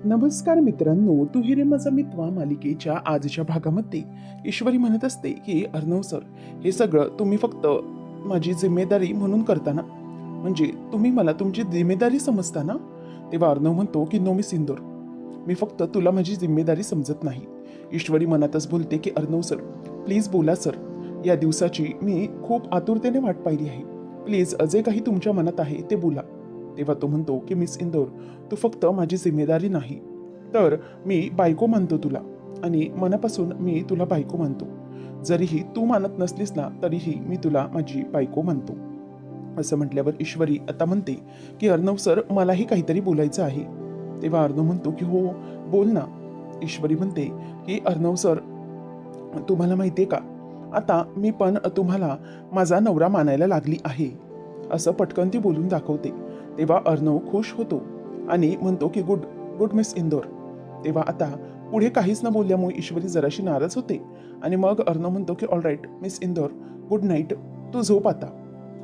नमस्कार मित्रांनो, तू हिरे माझा मितवा मालिकेच्या आजच्या भागामध्ये ईश्वरी म्हणत असते की अर्णव सर, हे सगळं तुम्ही फक्त माझी जिम्मेदारी म्हणून करताना, म्हणजे तुम्ही मला तुमची जिम्मेदारी समजता ना? तेव्हा अर्णव म्हणतो की नो मिस इंदोर, मी फक्त तुला माझी जिम्मेदारी समजत नाही. ईश्वरी मनातच बोलते की अर्णव सर, प्लीज बोला सर, या दिवसाची मी खूप आतुरतेने वाट पाहिली आहे. प्लीज जे काही तुमच्या मनात आहे ते बोला. तेव्हा तो म्हणतो की मिस इंदोर, तू फक्त माझी जिम्मेदारी नाही, तर मी बायको मानतो तुला, आणि मनापासून मी तुला बायको मानतो. जरीही तू मानत नसलीस ना, तरीही मी तुला माझी बायको मानतो. असं म्हटल्यावर ईश्वरी आता म्हणते की अर्णव सर, मलाही काहीतरी बोलायचं आहे. तेव्हा अर्णव म्हणतो की हो, बोल ना. ईश्वरी म्हणते की अर्णव सर, तुम्हाला माहितीये का, आता मी पण तुम्हाला माझा नवरा मानायला लागली आहे. असं पटकन ती बोलून दाखवते. तेव्हा अर्णव खुश होतो आणि म्हणतो की गुड गुड मिस इंदोर. तेव्हा आता पुढे काहीच न बोलल्यामुळे ईश्वरी जराशी नाराज होते आणि मग अर्णव म्हणतो की all right miss Indore, good night, तू झोप आता.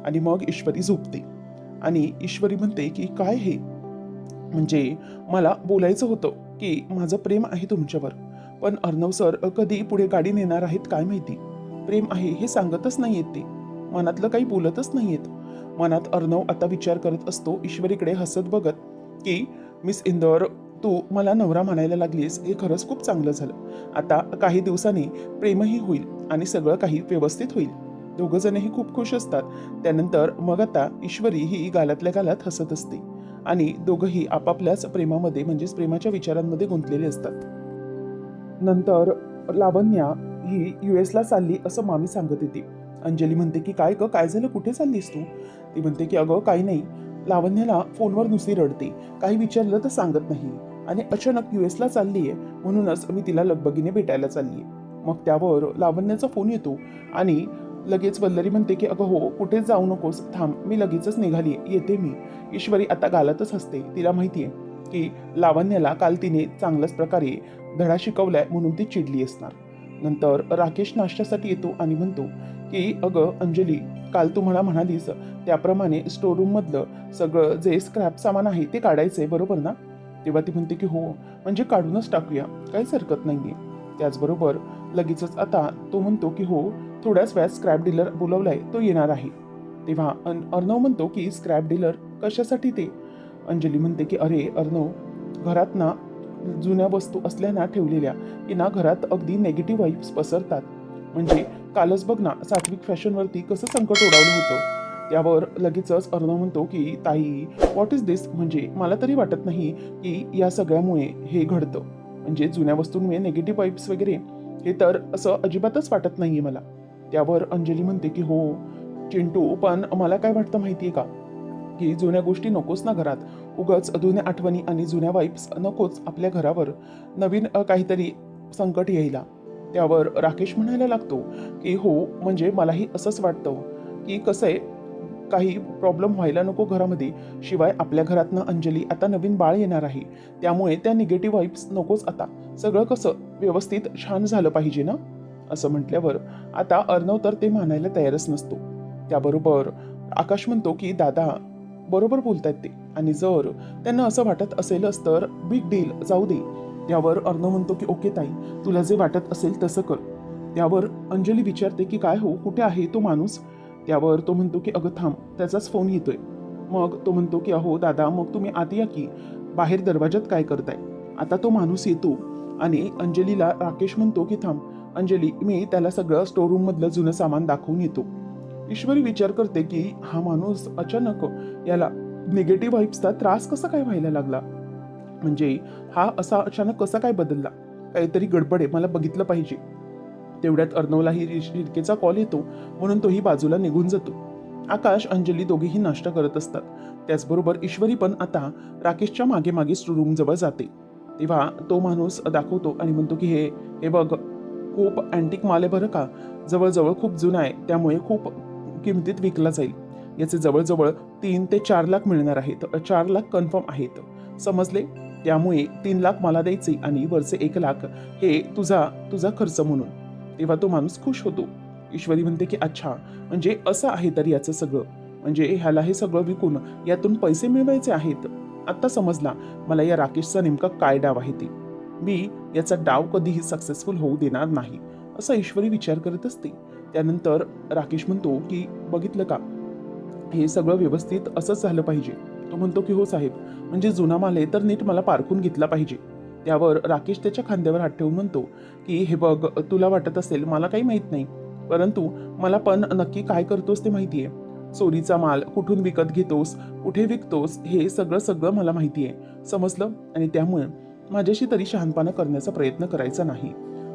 आणि मग ईश्वरी झोपते आणि ईश्वरी म्हणते की काय हे, म्हणजे मला बोलायचं होतं की माझं प्रेम आहे तुमच्यावर, पण अर्णव सर कधी पुढे गाडी नेणार आहेत काय माहिती. प्रेम आहे हे सांगतच नाहीयेत ते, मनातलं काही बोलतच नाहीयेत. मनात अर्णव आता विचार करत असतो ईश्वरीकडे हसत बघत की मिस इंदौर, तू मला नवरा म्हणायला लागलीस, हे खरंच खूप चांगलं झालं. आता काही दिवसांनी प्रेमही होईल आणि सगळं काही व्यवस्थित होईल. दोघं जणही खूप खुश असतात. त्यानंतर मग आता ईश्वरी ही गालातल्या गालात हसत असते आणि दोघंही आपापल्याच प्रेमामध्ये, म्हणजेच प्रेमाच्या विचारांमध्ये गुंतलेले असतात. नंतर लावण्या ही US ला चालली असं मामी सांगत येते. अंजली म्हणते की काय ग, काय झालं, कुठे चाललीस तू? ती म्हणते की अगं काही नाही, लावण्याला फोनवर नुसती रडते, काही विचारलं तर सांगत नाही, आणि अचानक US ला चालली आहे, म्हणूनच मी तिला लगबगीने भेटायला चालली आहे. मग त्यावर लावण्याचा फोन येतो आणि लगेच वल्लरी म्हणते की अगं हो, कुठेच जाऊ नकोस, थांब, मी लगेचच निघाली, येते मी. ईश्वरी आता गालातच हसते. तिला माहितीये की लावण्याला काल तिने चांगल्याच प्रकारे धडा शिकवलाय म्हणून ती चिडली असणार. नंतर राकेश नाश्त्यासाठी येतो आणि म्हणतो की अगं अंजली, काल तू मला म्हणालीस त्याप्रमाणे स्टोरूम मधलं सगळं जे स्क्रॅप सामान आहे ते काढायचंय, बरोबर ना? तेव्हा ती म्हणते की हो, म्हणजे काढूनच टाकूया, काहीच हरकत नाहीये. त्याचबरोबर लगेचच आता तो म्हणतो की हो, थोड्याच वेळात स्क्रॅप डीलर बोलवलाय, तो येणार आहे. तेव्हा अर्णव म्हणतो की स्क्रॅप डीलर कशासाठी ते? अंजली म्हणते की अरे अर्णव, घरात ना जुन्या वस्तू असल्या ना ठेवलेल्या की ना घरात अगदी नेगेटिव्ह वाईब्स पसरतात. म्हणजे कालच बघ ना, सात्विक फॅशनवरती कसं संकट ओढावलं होतं. त्यावर लगेचच अर्णव म्हणतो की ताई, व्हॉट इज दिस, म्हणजे मला तरी वाटत नाही की या सगळ्यामुळे हे घडतं, म्हणजे जुन्या वस्तूंमुळे नेगेटिव्ह वाईब्स वगैरे, हे तर असं अजिबातच वाटत नाहीये मला. त्यावर अंजली म्हणते की हो चिंटू, पण मला काय वाटतं माहितीये का, की जुन्या गोष्टी नकोच ना घरात, उगाच जुन्या आठवणी आणि जुन्या वाईब्स नकोच आपल्या घरावर, नवीन काहीतरी संकट यायला. त्यावर राकेश म्हणायला लागतो की हो, म्हणजे मलाही असंच वाटतं की कसं आहे, काही प्रॉब्लेम व्हायला नको घरामध्ये. शिवाय आपल्या घरातनं अंजली आता नवीन बाळ येणार आहे, त्यामुळे त्या निगेटिव्ह वाईब्स नकोच. आता सगळं कसं व्यवस्थित छान झालं पाहिजे ना. असं म्हटल्यावर आता अर्णव तर ते मानायला तयारच नसतो. त्याबरोबर आकाश म्हणतो की दादा बरोबर बोलतायत ते, आणि जर त्यांना असं वाटत असेलच तर बिग डील, जाऊ दे. त्यावर अर्णव म्हणतो की ओके ताई, तुला जे वाटत असेल तसं कर. त्यावर अंजली विचारते की काय हो, कुठे आहे तो माणूस? त्यावर तो म्हणतो की अगं थांब, त्याचाच फोन येतोय. मग तो म्हणतो की अहो दादा, मग तुम्ही आत या की, बाहेर दरवाजात काय करताय? आता तो माणूस येतो आणि अंजलीला राकेश म्हणतो की थांब अंजली, मी त्याला सगळं स्टोरूम मधलं जुनं सामान दाखवून येतो. ईश्वरी विचार करते की हा माणूस अचानक, याला निगेटिव्ह वाईब्सचा त्रास कसा काय व्हायला लागला, म्हणजे हा असा अचानक कसा काय बदलला, काहीतरी गडबड आहे, मला बघितलं पाहिजे. तेवढ्यात अर्णवलाही रिकेचा कॉल येतो, म्हणून तोही बाजूला निघून जातो. आकाश अंजली दोघेही नाश्ता करत असतात. त्याचबरोबर ईश्वरी पण आता राकेशच्या मागे मागे रूम जवळ जाते. तेव्हा तो माणूस दाखवतो आणि म्हणतो की हे हे बघ, खूप अँटिक माल आहे बरं का, जवळजवळ खूप जुना आहे, त्यामुळे खूप किमतीत विकला जाईल. याचे जवळजवळ 3 ते 4 लाख मिळणार आहेत, 4 लाख कन्फर्म आहेत, समजले? त्यामुळे 3 लाख मला द्यायचे आणि वरचे 1 लाख हे तुझा तुझा खर्च म्हणून. तेव्हा तो माणूस खुश होतो. ईश्वरी म्हणते की अच्छा, म्हणजे असं आहे तर याचं सगळं, म्हणजे ह्याला हे सगळं विकून यातून पैसे मिळवायचे आहेत. आता समजला मला या राकेशचा नेमका काय डाव आहे ते. मी याचा डाव कधीही सक्सेसफुल होऊ देणार नाही असा ईश्वरी विचार करत असते. त्यानंतर राकेश म्हणतो की बघितलं का, हे सगळं व्यवस्थित असंच झालं पाहिजे. तो म्हणतो की हो साहेब, म्हणजे जुना माल आहे तर नीट मला पारखून घेतला पाहिजे. त्यावर राकेश त्याच्या खांद्यावर हात ठेवून म्हणतो की हे बघ, तुला वाटत असेल मला काही माहीत नाही, परंतु मला पण नक्की काय करतोस ते माहिती आहे. चोरीचा माल कुठून विकत घेतोस, कुठे विकतोस, हे सगळं सगळं मला माहिती आहे, समजलं. आणि त्यामुळे माझ्याशी तरी शहाणपणा करण्याचा प्रयत्न करायचा नाही,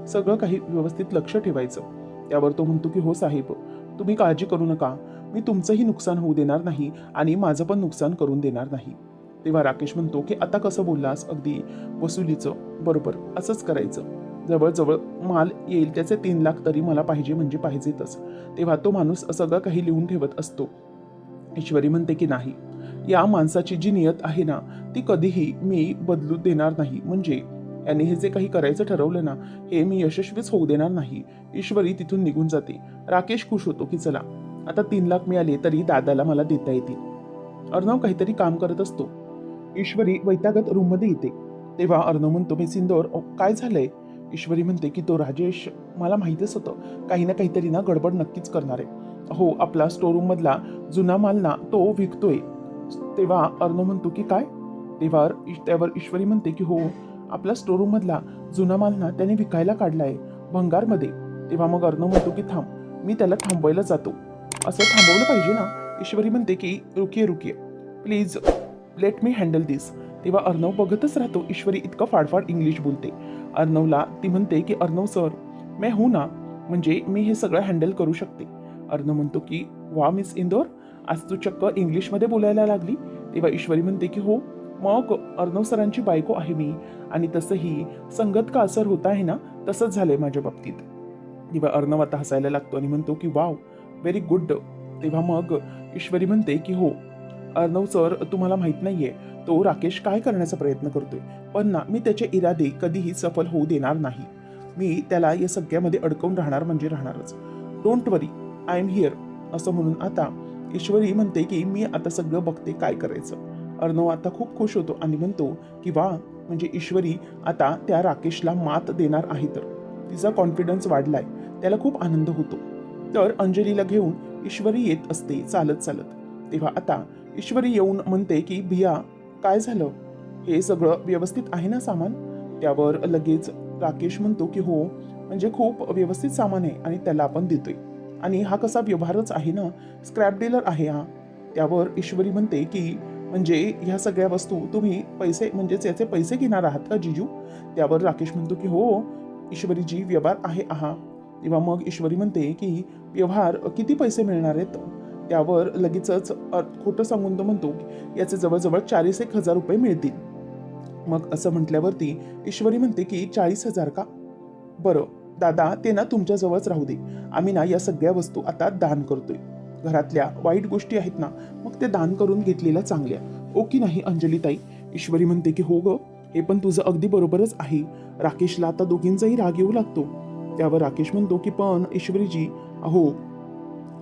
सगळं काही व्यवस्थित लक्ष ठेवायचं. त्यावर तो म्हणतो की हो साहेब, तुम्ही काळजी करू नका, मी तुमचंही नुकसान होऊ देणार नाही आणि माझं पण नुकसान करून देणार नाही. तेव्हा राकेश म्हणतो की आता कसं बोललास, अगदी वसुलीचं बरोबर, असंच करायचं. जवळजवळ माल येईल त्याचे 3 लाख तरी मला पाहिजे म्हणजे पाहिजेतच. तेव्हा तो माणूस सगळं काही लिहून ठेवत असतो. ईश्वरी म्हणते की नाही, या माणसाची जी नियत आहे ना ती कधीही मी बदलू देणार नाही. म्हणजे याने हे जे काही करायचं ठरवलं ना, हे मी यशस्वीच होऊ देणार नाही. ईश्वरी तिथून निघून जाते. राकेश खुश होतो की चला, आता 3 लाख मिळाले तरी दादाला मला देता येतील. अर्णव काहीतरी काम करत असतो. ईश्वरी वैतागत रूममध्ये येते. तेव्हा अर्णव म्हणतो मी सिंदोर, काय झालंय? ईश्वरी म्हणते की तो राजेश, मला माहितीच होतं काही ना काहीतरी ना गडबड नक्कीच करणार आहे. हो, आपला स्टोर रूम मधला जुना माल ना तो विकतोय. तेव्हा अर्णव म्हणतो की काय? त्यावर ईश्वरी म्हणते की हो, आपला स्टोर रूम मधला जुना माल ना त्याने विकायला काढलाय भंगारमध्ये. तेव्हा मग अर्णव म्हणतो की थांब, मी त्याला थांबवायला जातो. असं थांबवलं पाहिजे ना? ईश्वरी म्हणते की रुकिये रुकिये, प्लीज लेट मी हँडल दिस. तेव्हा अर्णव बघतच राहतो ईश्वरी इतकं फाडफाड इंग्लिश बोलते. अर्णवला ती म्हणते की अर्णव सर, मैं हूं ना, म्हणजे मी हे सगळं हँडल करू शकते. अर्णव म्हणतो की वा मिस इंदोर, आज तू चक्क इंग्लिशमध्ये बोलायला लागली. तेव्हा ईश्वरी म्हणते की हो, मग अर्णव सरांची बायको आहे मी, आणि तसंही संगत का असर होता आहे ना, तसंच झालंय माझ्या बाबतीत. तेव्हा अर्णव आता हसायला लागतो आणि म्हणतो की वाव, व्हेरी गुड. तेव्हा मग ईश्वरी म्हणते की हो अर्णव सर, तुम्हाला माहित नाहीये तो राकेश काय करण्याचा प्रयत्न करतोय, पण ना मी त्याचे इरादे कधीही सफल होऊ देणार नाही. मी त्याला या सगळ्यामध्ये अडकवून राहणार म्हणजे राहणारच. Don't worry, I am here. असं म्हणून आता ईश्वरी म्हणते की मी आता सगळं बघते काय करायचं. अर्णव आता खूप खुश होतो आणि म्हणतो की वा, म्हणजे ईश्वरी आता त्या राकेशला मात देणार आहे. तर तिचा कॉन्फिडन्स वाढलाय, त्याला खूप आनंद होतो. तर अंजलीला घेऊन ईश्वरी येत असते चालत चालत. तेव्हा आता ईश्वरी येऊन म्हणते की भिया, काय झालं, हे सगळं व्यवस्थित आहे ना सामान? त्यावर लगेच राकेश म्हणतो की हो, म्हणजे खूप व्यवस्थित सामान आहे आणि त्याला आपण देतोय, आणि हा कसा व्यवहारच आहे ना, स्क्रॅप डीलर आहे हा. त्यावर ईश्वरी म्हणते की म्हणजे ह्या सगळ्या वस्तू तुम्ही पैसे, म्हणजेच याचे पैसे घेणार आहात का जिजू? त्यावर राकेश म्हणतो की हो ईश्वरीजी, व्यवहार आहे आहा. तेव्हा मग ईश्वरी म्हणते की व्यवहार किती पैसे मिळणार आहेत? त्यावर लगेचच खोटं सांगून तो म्हणतो याचे जवळजवळ 40,000 रुपये मिळतील. मग असं म्हटल्यावरती ईश्वरी म्हणते की 40,000 का? बरं दादा, ते ना तुमच्याजवळच राहू दे, आम्ही ना या सगळ्या वस्तू आता दान करतोय. घरातल्या वाईट गोष्टी आहेत ना, मग ते दान करून घेतलेल्या चांगल्या, ओके नाही अंजलीताई? ईश्वरी म्हणते की हो ग, हे पण तुझं अगदी बरोबरच आहे. राकेशला आता दोघींचाही राग येऊ लागतो. त्यावर राकेश म्हणतो की पण ईश्वरीजी, अहो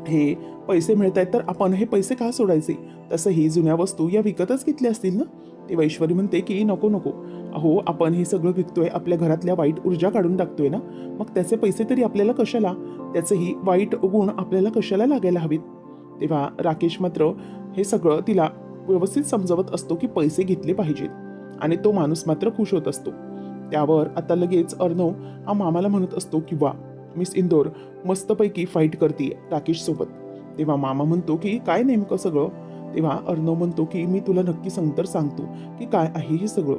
हे पैसे मिळत आहेत तर आपण हे पैसे का सोडायचे? तसंही जुन्या वस्तू या विकतच घेतल्या असतील ना? तेव्हा ईश्वरी म्हणते की नको नको, अहो आपण हे सगळं विकतोय, आपल्या घरातल्या वाईट ऊर्जा काढून टाकतोय ना, मग त्याचे पैसे तरी आपल्याला कशाला? त्याचेही वाईट गुण आपल्याला कशाला लागायला हवेत? तेव्हा राकेश मात्र हे सगळं तिला व्यवस्थित समजवत असतो की पैसे घेतले पाहिजेत, आणि तो माणूस मात्र खुश होत असतो. त्यावर आता लगेच अर्णव हा मामाला म्हणत असतो की वा, मिस इंदोर मस्तपैकी फाईट करते राकेश सोबत. तेव्हा मामा म्हणतो की काय नेमकं सगळं? तेव्हा अर्णव म्हणतो की मी तुला नक्की नंतर सांगतो की काय आहे हे सगळं.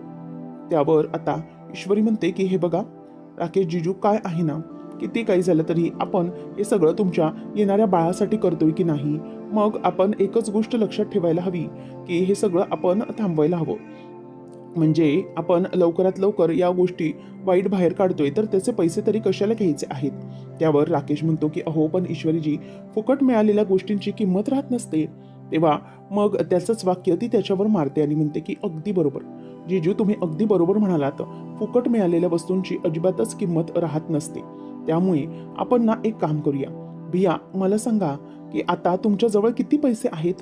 त्यावर आता ईश्वरी म्हणते की हे बघा राकेश जिजू, काय आहे ना, किती काही झालं तरी आपण हे सगळं तुमच्या येणाऱ्या बाळासाठी करतोय की नाही? मग आपण एकच गोष्ट लक्षात ठेवायला हवी की हे सगळं आपण थांबवायला हवं. म्हणजे आपण लवकरात लवकर या गोष्टी वाईट बाहेर काढतोय तर त्याचे पैसे तरी कशाला घ्यायचे आहेत? त्यावर राकेश म्हणतो की अहो पण ईश्वरीजी, फुकट मिळालेल्या गोष्टींची किंमत राहत नसते. तेव्हा मग त्याचंच वाक्य ती त्याच्यावर मारते आणि म्हणते की अगदी बरोबर जिजू, तुम्ही अगदी बरोबर म्हणालात, फुकट मिळालेल्या वस्तूंची अजिबातच किंमत राहत नसते. त्यामुळे आपण ना एक काम करूया, भिया मला सांगा की आता तुमच्याजवळ किती पैसे आहेत?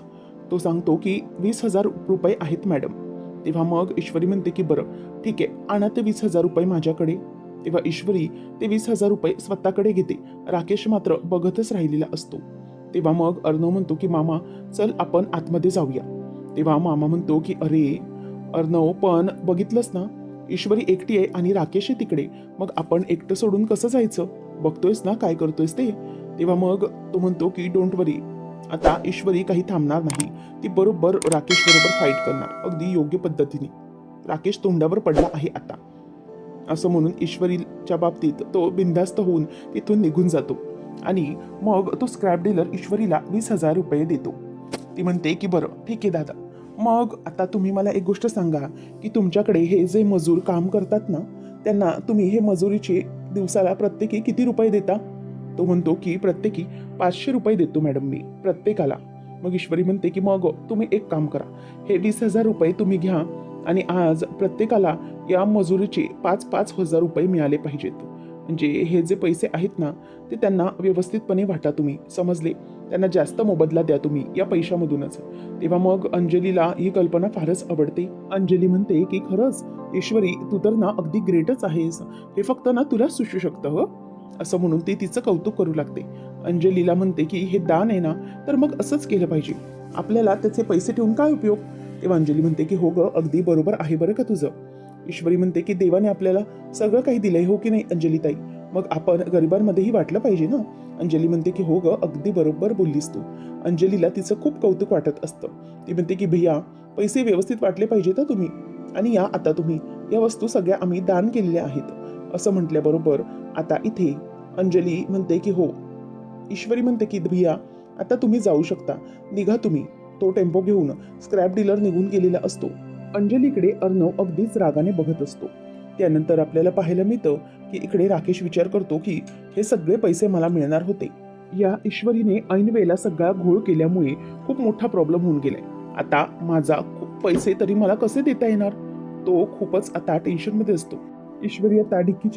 तो सांगतो की 20,000 रुपये आहेत मॅडम. तेव्हा मग ईश्वरी म्हणते की बरं ठीक आहे, आणा ते 20,000 रुपये माझ्याकडे. तेव्हा ईश्वरी ते 20,000 रुपये स्वतःकडे घेते. राकेश मात्र बघतच राहिलेला असतो. तेव्हा मग अर्णव म्हणतो की मामा चल आपण आतमध्ये जाऊया. तेव्हा मामा म्हणतो की अरे अर्णव, पण बघितलंस ना, ईश्वरी एकटी आहे आणि राकेश आहे तिकडे, मग आपण एकटं सोडून कसं जायचं? बघतोयस ना काय करतोयस ते. तेव्हा मग तो म्हणतो की डोंट वरी, आता ईश्वरी काही थांबणार नाही. ती बरोबर राकेश बरोबर फाईट करणार अगदी योग्य पद्धतीने. राकेश तोंडावर पडला आहे आता, असं म्हणून ईश्वरीच्या बाबतीत तो बिनधास्त होऊन तिथून निघून जातो. आणि मग तो स्क्रॅप डीलर ईश्वरीला 20,000 रुपये देतो. ती म्हणते की बरं ठीक आहे दादा, मग आता तुम्ही मला एक गोष्ट सांगा की तुमच्याकडे हे जे मजूर काम करतात ना, त्यांना तुम्ही हे मजुरीचे दिवसाला प्रत्येकी किती रुपये देता? तो म्हणतो की प्रत्येकी 500 रुपये देतो मॅडम मी प्रत्येकाला. मग ईश्वरी म्हणते की मग तुम्ही एक काम करा, हे 20,000 रुपये तुम्ही घ्या आणि आज प्रत्येकाला या मजुरीचे 5,000 रुपये मिळाले पाहिजेत. म्हणजे हे जे पैसे आहेत ना, ते त्यांना व्यवस्थितपणे वाटा तुम्ही, समजले? त्यांना जास्त मोबदला द्या तुम्ही या पैशामधूनच. तेव्हा मग अंजलीला ही कल्पना फारच आवडते. अंजली म्हणते की खरंच ईश्वरी, तू तर ना अगदी ग्रेटच आहेस, हे फक्त ना तुलाच सुचू शकतं हो, असं म्हणून ती तिचं कौतुक करू लागते. अंजलीला म्हणते की हे दान आहे ना, तर मग असंच केलं पाहिजे, आपल्याला त्याचे पैसे ठेवून काय उपयोग? तेव्हा अंजली म्हणते की हो ग, अगदी बरोबर आहे बरं का तुझं. ईश्वरी म्हणते की देवाने आपल्याला सगळं काही दिलंय, हो की नाही अंजलीताई? मग आपण गरिबांमध्येही वाटलं पाहिजे ना. अंजली म्हणते की हो ग, अगदी बरोबर बोललीस तू. अंजलीला तिचं खूप कौतुक वाटत असतं. ती म्हणते की भैया, पैसे व्यवस्थित वाटले पाहिजेत तुम्ही, आणि या आता तुम्ही या वस्तू सगळ्या आम्ही दान केलेल्या आहेत, असं म्हटल्याबरोबर आता इथे अंजली म्हणते की हो. ईश्वरी म्हणते की भैया आता तुम्ही जाऊ शकता, निघा तुम्ही. तो टेम्पो घेऊन स्क्रॅप डीलर निघून गेलेला असतो. अंजलीकडे अर्णव अगदीच रागाने बघत असतो. त्यानंतर आपल्याला पाहायला मिळतं की इकडे राकेश विचार करतो की हे सगळे पैसे मला मिळणार होते, या ईश्वरीने ऐन वेळेला सगळा घोळ केल्यामुळे खूप मोठा प्रॉब्लेम होऊन गेलाय. आता माझा खूप पैसे तरी मला कसे देता येणार? तो खूपच आता टेन्शनमध्ये असतो. ईश्वरी आता ढिक्की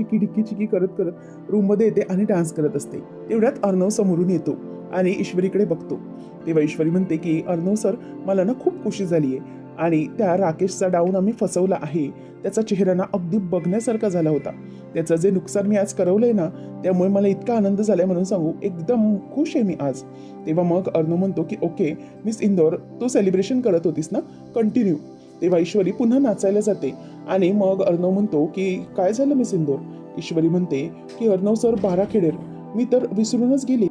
चिकी करत करत रूममध्ये येते आणि डान्स करत असते. तेवढ्यात अर्णव समोरून येतो आणि ईश्वरीकडे बघतो. तेव्हा ईश्वरी म्हणते की अर्णव सर, मला ना खूप खुशी झाली आहे, आणि त्या राकेशचा डाऊन आम्ही फसवला आहे. त्याचा चेहरा ना अगदी बघण्यासारखा झाला होता. त्याचं जे नुकसान मी आज करवलंय ना, त्यामुळे मला इतका आनंद झालाय म्हणून सांगू, एकदम खुश आहे मी आज. तेव्हा मग अर्णव म्हणतो की ओके मिस इंदोर, तू सेलिब्रेशन करत होतीस ना, कंटिन्यू. तेव्हा ईश्वरी पुन्हा नाचायला जाते आणि मग अर्णव म्हणतो की काय झालं मिस इंदोर? ईश्वरी म्हणते की अर्णव सर, 12 खेडेर, मी तर विसरूनच गेले.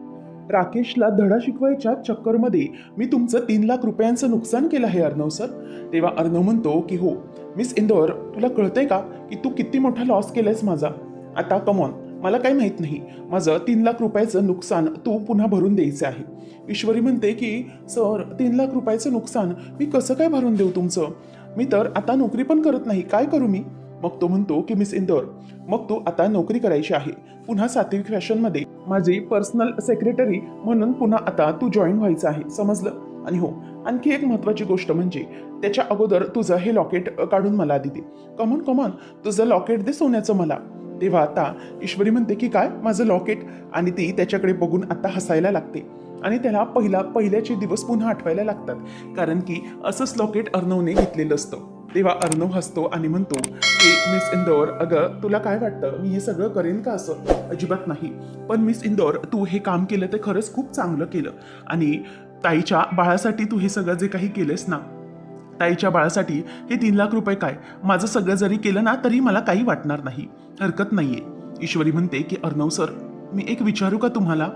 राकेशला धडा शिकवायच्या चक्करमध्ये मी तुमचं 3,00,000 रुपयांचं नुकसान केलं आहे अर्णव सर. तेव्हा अर्णव म्हणतो की हो मिस इंदोर, तुला कळतंय का की तू किती मोठा लॉस केलायस माझा? आता कमॉन, मला काही माहित नाही, माझं 3,00,000 रुपयाचं नुकसान तू पुन्हा भरून द्यायचं आहे. ईश्वरी म्हणते की सर, 3,00,000 रुपयाचं नुकसान मी कसं काय भरून देऊ तुमचं? मी तर आता नोकरी पण करत नाही, काय करू मी? मग तो म्हणतो की मिस इंदोर, मग तू आता नोकरी करायची आहे पुन्हा सात्विक फॅशनमध्ये, माझी पर्सनल सेक्रेटरी म्हणून पुन्हा आता तू जॉईन व्हायचं आहे, समजलं? आणि हो, आणखी एक महत्त्वाची गोष्ट म्हणजे त्याच्या अगोदर तुझं हे लॉकेट काढून मला आधी दे. कमॉन, तुझं लॉकेट दे सोन्याचं मला. तेव्हा आता ईश्वरी म्हणते की काय, माझं लॉकेट? आणि ती त्याच्याकडे बघून आता हसायला लागते आणि त्याला पहिल्याचे दिवस पुन्हा आठवायला लागतात, कारण की असंच लॉकेट अर्णवने घेतलेलं असतं. तेव्हा अर्णव हसतो आणि म्हणतो की मिस इंदोर, अगं तुला काय वाटतं मी हे सगळं करेन का? असं अजिबात नाही. पण मिस इंदोर, तू हे काम केलं ते खरंच खूप चांगलं केलं, आणि ताईच्या बाळासाठी तू हे सगळं जे काही केलंस ना, ताईच्या बाळासाठी हे 3,00,000 रुपये काय, माझं सगळं जरी केलं ना तरी मला काही वाटणार नाही, हरकत नाहीये. ईश्वरी म्हणते की अर्णव सर, मी एक विचारू का तुम्हाला,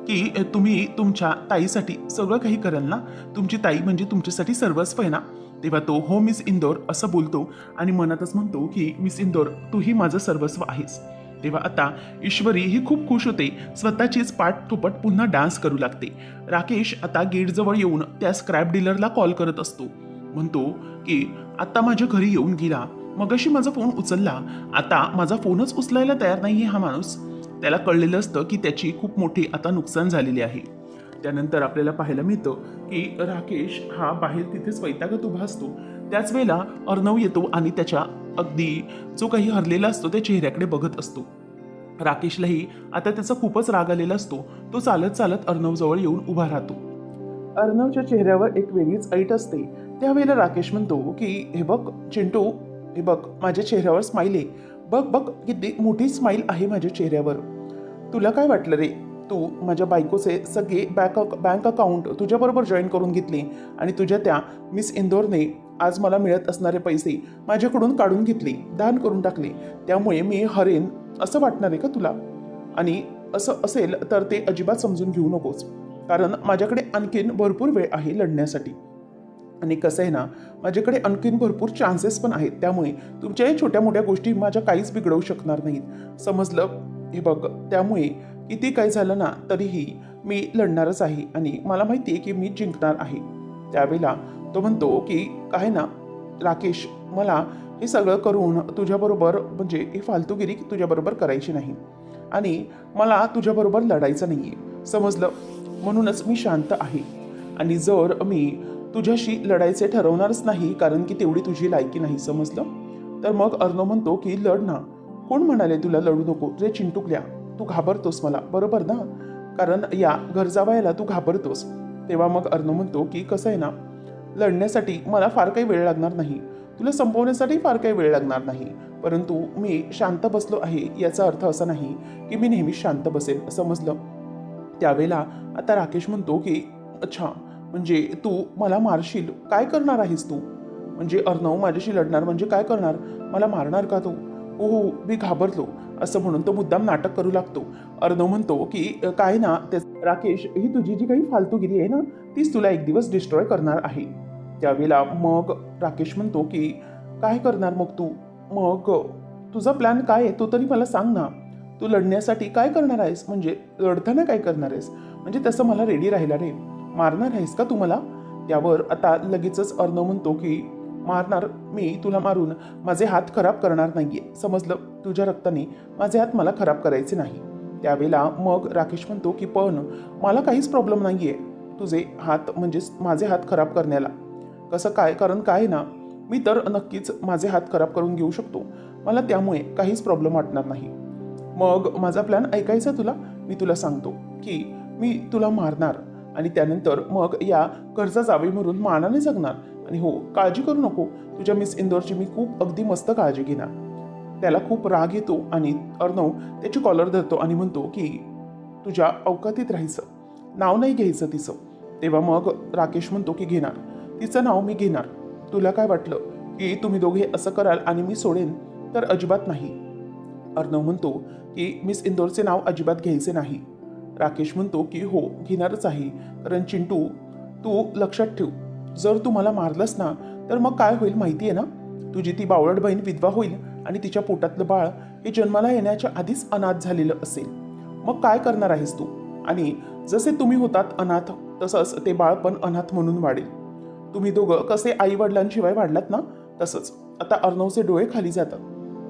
की तुम्ही तुमच्या ताईसाठी सगळं काही कराल ना? तुमची ताई म्हणजे तुमच्यासाठी सर्वस्व आहे ना? तेव्हा तो हो मिस इंदोर असं बोलतो आणि मनातच म्हणतो की मिस इंदोर, तूही माझं सर्वस्व आहेस. तेव्हा आता ईश्वरी ही खूप खुश होते, स्वतःचीच पाठ थोपट पुन्हा डान्स करू लागते. राकेश आता गेटजवळ येऊन त्या स्क्रॅप डीलरला कॉल करत असतो. म्हणतो की आता माझ्या घरी येऊन गेला, मगाशी माझा फोन उचलला, आता माझा फोनच उचलायला तयार नाहीये हा माणूस. त्याला कळलेलं असतं की त्याची खूप मोठी आता नुकसान झालेली आहे. त्यानंतर आपल्याला पाहायला मिळतं की राकेश हा बाहेर तिथेच वैतागत उभा असतो. त्याच वेळेला अर्णव येतो आणि त्याच्या अगदी जो काही हरलेला असतो त्या चेहऱ्याकडे बघत असतो. राकेशलाही आता त्याचा खूपच राग आलेला असतो. तो चालत चालत अर्णवजवळ येऊन उभा राहतो. अर्णवच्या चेहऱ्यावर एक वेगळीच ऐट असते. त्यावेळेला राकेश म्हणतो की हे बघ चिंटू, हे बघ माझ्या चेहऱ्यावर स्माईल आहे. बघ बघ किती मोठी स्माईल आहे माझ्या चेहऱ्यावर. तुला काय वाटलं रे? तू माझ्या बायकोचे सगळे बँक अकाउंट तुझ्याबरोबर जॉईन करून घेतले आणि तुझ्या त्या मिस इंदोरने आज मला मिळत असणारे पैसे माझ्याकडून काढून घेतले, दान करून टाकले. त्यामुळे मी हरेन असं वाटणार आहे का तुला? आणि असं असेल तर ते अजिबात समजून घेऊ नकोस, कारण माझ्याकडे आणखीन भरपूर वेळ आहे लढण्यासाठी. आणि कसं आहे ना, माझ्याकडे आणखीन भरपूर चान्सेस पण आहेत. त्यामुळे तुमच्या या छोट्या मोठ्या गोष्टी माझ्या काहीच बिघडवू शकणार नाहीत, समजलं? हे बघ, त्यामुळे किती काय झालं ना तरीही मी लढणारच आहे आणि मला माहिती आहे की मी जिंकणार आहे. त्यावेळेला तो म्हणतो की काय ना राकेश, मला हे सगळं करून तुझ्याबरोबर म्हणजे ही फालतूगिरी तुझ्याबरोबर करायची नाही आणि मला तुझ्याबरोबर लढायचं नाही आहे, समजलं? म्हणूनच मी शांत आहे. आणि जर मी तुझ्याशी लढायचे ठरवणारच नाही, कारण की तेवढी तुझी लायकी नाही, समजलं? तर मग अर्णव म्हणतो की लढ ना. कोण म्हणाले तुला लढू नको? रे चिंटुकल्या, तू घाबरतोस मला, बरोबर ना? कारण या घर जावयाला तू घाबरतोस. तेव्हा मग अर्णव म्हणतो की कसं आहे ना, लढण्यासाठी मला फार काही वेळ लागणार नाही, तुला संपवण्यासाठी फार काही वेळ लागणार नाही, परंतु मी शांत बसलो आहे याचा अर्थ असा नाही की मी नेहमी शांत बसेल, समजलं? त्यावेळेला आता राकेश म्हणतो की अच्छा, म्हणजे तू मला मारशील? काय करणार आहेस तू? म्हणजे अर्णव माझ्याशी लढणार म्हणजे काय करणार? मला मारणार का तू? हो, मी घाबरलो, असं म्हणून तो मुद्दाम नाटक करू लागतो. अर्णव म्हणतो की काय ना ते राकेश, ही तुझी जी काही फालतूगिरी आहे ना, तीच तुला एक दिवस डिस्ट्रॉय करणार आहे. त्यावेळेला मग राकेश म्हणतो की काय करणार मग तू? मग तुझा प्लॅन काय आहे तो तरी मला सांग ना. तू लढण्यासाठी काय करणार आहेस? म्हणजे लढताना काय करणार आहेस? म्हणजे तसं मला रेडी राहिला रे. मारणार आहेस का तू मला? त्यावर आता लगेचच अर्णव म्हणतो की मारणार, मी तुला मारून माझे हात खराब करणार नाहीये, समजलं? तुझ्या रक्ताने माझे हात मला खराब करायचे नाही. त्यावेळेला मग राकेश म्हणतो की पण मला काहीच प्रॉब्लेम नाहीये तुझे हात म्हणजे माझे हात खराब करण्याला. कसं काय? कारण काय ना, मी तर नक्कीच माझे हात खराब करून घेऊ शकतो, मला त्यामुळे काहीच प्रॉब्लेम वाटणार नाही. मग माझा प्लॅन ऐकायचा तुला? मी तुला सांगतो की मी तुला मारणार आणि त्यानंतर मग या कर्जा जावे म्हणून मानाने जगणार. आणि हो, काळजी करू नको, तुझ्या मिस इंदोरची मी खूप अगदी मस्त काळजी घेणार. त्याला खूप राग येतो आणि अर्णव त्याची कॉलर धरतो आणि म्हणतो की तुझ्या अवकातीत राहायचं, नाव नाही घ्यायचं तिचं. तेव्हा मग राकेश म्हणतो की घेणार, तिचं नाव मी घेणार. तुला काय वाटलं की तुम्ही दोघे असं कराल आणि मी सोडेन? तर अजिबात नाही. अर्णव म्हणतो की मिस इंदोरचे नाव अजिबात घ्यायचे नाही. राकेश म्हणतो की हो, घेणारच आहे. कारण चिंटू, तू लक्षात ठेव, जर तू मला मारलंस ना तर मग काय होईल माहिती आहे ना? तुझी ती बावळट बहीण विधवा होईल आणि तिच्या पोटातलं बाळ हे जन्माला येण्याच्या आधीच अनाथ झालेलं असेल. मग काय करणार आहेस तू? आणि जसे तुम्ही होतात अनाथ, तसंच ते बाळ पण अनाथ म्हणून वाढेल. तुम्ही दोघं कसे आई वडिलांशिवाय वाढलात ना, तसंच. आता अर्णवचे डोळे खाली जातात.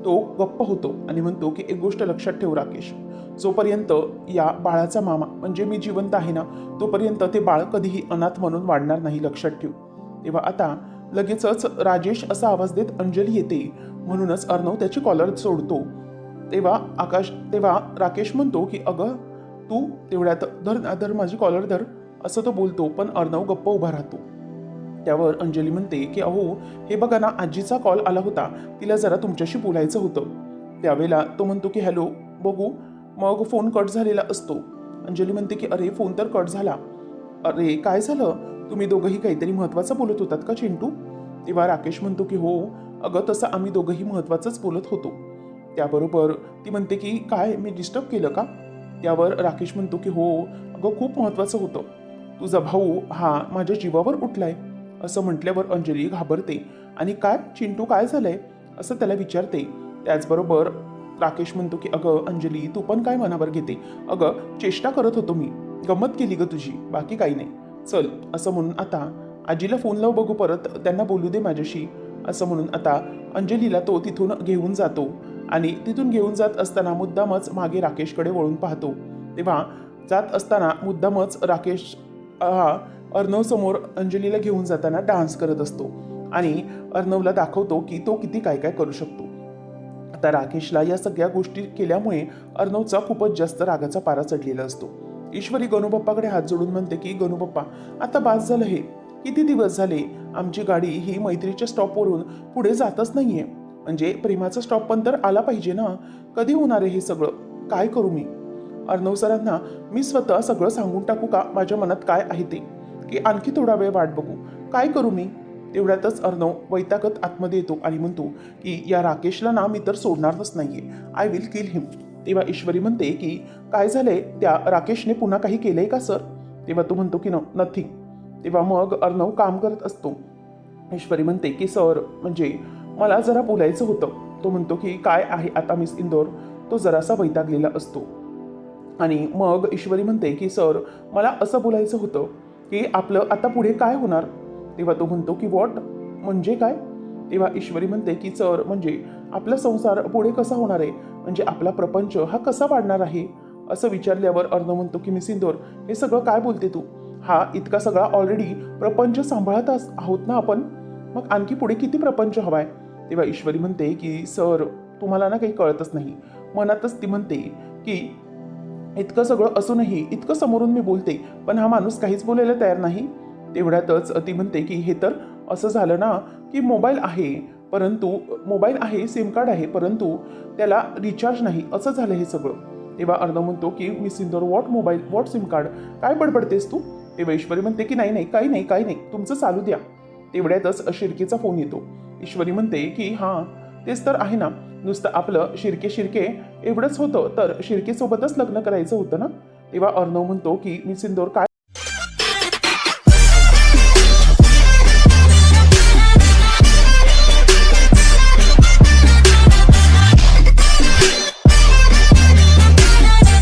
तो गप्प होतो आणि म्हणतो की एक गोष्ट लक्षात ठेव राकेश, जोपर्यंत या बाळाचा मामा म्हणजे मी जिवंत आहे ना, तोपर्यंत ते बाळ कधीही अनाथ म्हणून वाढणार नाही, लक्षात ठेव. तेव्हा आता लगेचच राजेश असा आवाज देत अंजली येते. म्हणूनच अर्णव त्याची कॉलर सोडतो. तेव्हा राकेश म्हणतो की अगं तू तेवढ्यात धर माझी कॉलर धर, असं तो बोलतो. पण अर्णव गप्प उभा राहतो. त्यावर अंजली म्हणते की अहो, हे बघा ना, आजीचा कॉल आला होता, तिला जरा तुमच्याशी बोलायचं होतं. त्यावेळेला तो म्हणतो की हॅलो, बघू. मग फोन कट झालेला असतो. अंजली म्हणते की अरे, फोन तर कट झाला. अरे काय झालं? तुम्ही दोघंही काहीतरी महत्त्वाचं बोलत होतात का चिंटू? तेव्हा राकेश म्हणतो की हो अगं, तसं आम्ही दोघंही महत्त्वाचंच बोलत होतो. त्याबरोबर ती म्हणते की काय, मी डिस्टर्ब केलं का? त्यावर राकेश म्हणतो की हो अगं, खूप महत्त्वाचं होतं, तुझा भाऊ हा माझ्या जीवावर उठलाय. असं म्हटल्यावर अंजली घाबरते आणि काय चिंटू, काय झालंय असं त्याला विचारते. त्याचबरोबर राकेश म्हणतो की अगं अंजली, तू पण काय मनावर घेते? अगं चेष्टा करत होतो मी, गंमत केली ग तुझी, बाकी काही नाही. चल, असं म्हणून आता आजीला फोन लाव बघू, परत त्यांना बोलू दे माझ्याशी. असं म्हणून आता अंजलीला तो तिथून घेऊन जातो आणि तिथून घेऊन जात असताना मुद्दामच मागे राकेशकडे वळून पाहतो. तेव्हा जात असताना मुद्दामच राकेश हा अर्णव समोर अंजलीला घेऊन जाताना डान्स करत असतो आणि अर्णवला दाखवतो की तो किती काय काय करू शकतो. आता राकेशला या सगळ्या गोष्टी केल्यामुळे अर्णवचा खूपच जास्त रागाचा पारा चढलेला असतो. ईश्वरी गणूपप्पाकडे हात जोडून म्हणते की गणूपप्पा आता बास झालं हे. किती दिवस झाले आमची गाडी ही मैत्रीच्या स्टॉपवरून पुढे जातच नाहीये. म्हणजे प्रेमाचा स्टॉप पण तर आला पाहिजे ना. कधी होणार आहे हे सगळं? काय करू मी? अर्णव सरांना मी स्वतः सगळं सांगून टाकू का माझ्या मनात काय आहे ते, की आणखी थोडा वेळ वाट बघू? काय करू मी? तेवढ्यातच अर्णव वैतागत आतमध्ये येतो आणि म्हणतो की या राकेशला ना मी तर सोडणारच नाहीये. I will kill him. तेव्हा ईश्वरी म्हणते की काय झालंय, त्या राकेशने पुन्हा काही केलंय का सर? तेव्हा तो म्हणतो की नथिंग. तेव्हा मग अर्णव काम करत असतो. ईश्वरी म्हणते की सर म्हणजे मला जरा बोलायचं होतं. तो म्हणतो की काय आहे आता मिस इंदोर? तो जरासा वैतागलेला असतो. आणि मग ईश्वरी म्हणते की सर मला असं बोलायचं होतं की आपलं आता पुढे काय होणार? तेव्हा तो म्हणतो की व्हॉट म्हणजे काय? तेव्हा ईश्वरी म्हणते की सर म्हणजे आपला संसार पुढे कसा होणार आहे, म्हणजे आपला प्रपंच हा कसा वाढणार आहे? असं विचारल्यावर अर्णव म्हणतो की मिस इंदोर हे सगळं काय बोलते तू? हा इतका सगळा ऑलरेडी प्रपंच सांभाळत आहोत ना आपण, मग आणखी पुढे किती प्रपंच हवाय? तेव्हा ईश्वरी म्हणते की सर तुम्हाला ना काही कळतच नाही. मनातच ती म्हणते की इतकं सगळं असूनही इतकं समोरून मी बोलते पण हा माणूस काहीच बोलायला तयार नाही. तेवढ्यातच ती म्हणते की हे तर असं झालं ना की मोबाईल आहे सिम कार्ड आहे परंतु त्याला रिचार्ज नाही, असं झालं हे सगळं. तेव्हा अर्णव म्हणतो की मी सिंदूर what mobile what SIM card, काय बडबडतेस तू? तेव्हा ईश्वरी म्हणते की नाही काही नाही तुमचं चालू द्या. तेवढ्यातच शिर्केचा फोन येतो. ईश्वरी म्हणते की हां तेच तर आहे ना, नुसतं आपलं शिर्के एवढंच होतं तर शिर्केसोबतच लग्न करायचं होतं ना. तेव्हा अर्णव म्हणतो की मी सिंदूर काय